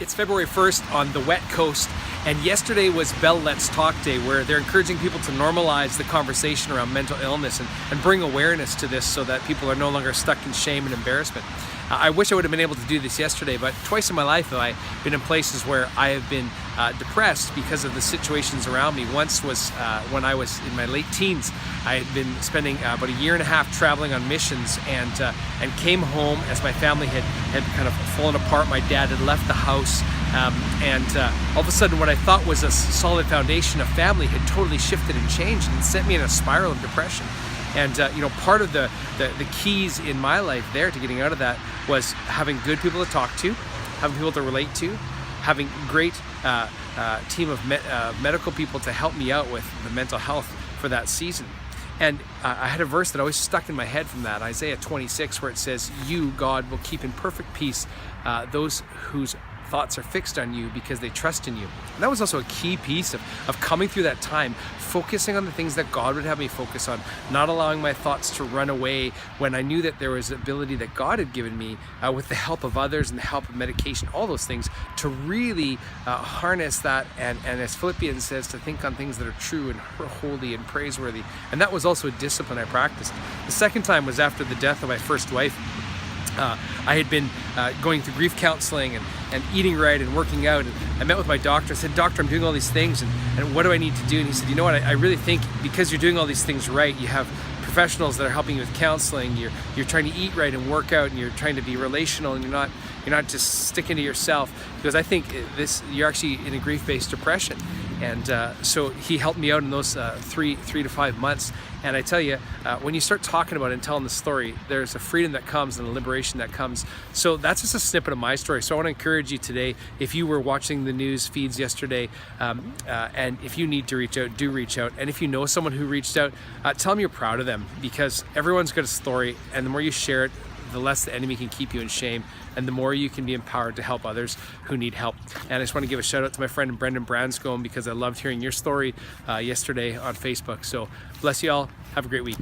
It's February 1st on the wet coast, and yesterday was Bell Let's Talk Day, where they're encouraging people to normalize the conversation around mental illness and bring awareness to this so that people are no longer stuck in shame and embarrassment. I wish I would have been able to do this yesterday, but twice in my life have I been in places where I have been depressed because of the situations around me. Once was when I was in my late teens. I had been spending about a year and a half traveling on missions and came home as my family had kind of fallen apart. My dad had left the house, and all of a sudden what I thought was a solid foundation of family had totally shifted and changed and sent me in a spiral of depression. And part of the keys in my life there to getting out of that was having good people to talk to, having people to relate to, having great team of medical people to help me out with the mental health for that season. And I had a verse that always stuck in my head from that, Isaiah 26, where it says, "You, God, will keep in perfect peace those whose thoughts are fixed on you because they trust in you." And that was also a key piece of coming through that time, focusing on the things that God would have me focus on, not allowing my thoughts to run away when I knew that there was ability that God had given me with the help of others and the help of medication, all those things, to really harness that and as Philippians says, to think on things that are true and holy and praiseworthy. And that was also a discipline I practiced. The second time was after the death of my first wife. I had been going through grief counseling and eating right and working out, and I met with my doctor. I said, "Doctor, I'm doing all these things, and what do I need to do?" And he said, "You know what, I really think because you're doing all these things right, you have professionals that are helping you with counseling, you're trying to eat right and work out, and you're trying to be relational, and you're not just sticking to yourself, because I think you're actually in a grief-based depression." And so he helped me out in those 3 to 5 months. And I tell you, when you start talking about it and telling the story, there's a freedom that comes and a liberation that comes. So that's just a snippet of my story. So I want to encourage you today, if you were watching the news feeds yesterday, and if you need to reach out, do reach out. And if you know someone who reached out, tell them you're proud of them, because everyone's got a story, and the more you share it, the less the enemy can keep you in shame, and the more you can be empowered to help others who need help. And I just want to give a shout out to my friend Brendan Branscombe, because I loved hearing your story yesterday on Facebook. So bless you all. Have a great week.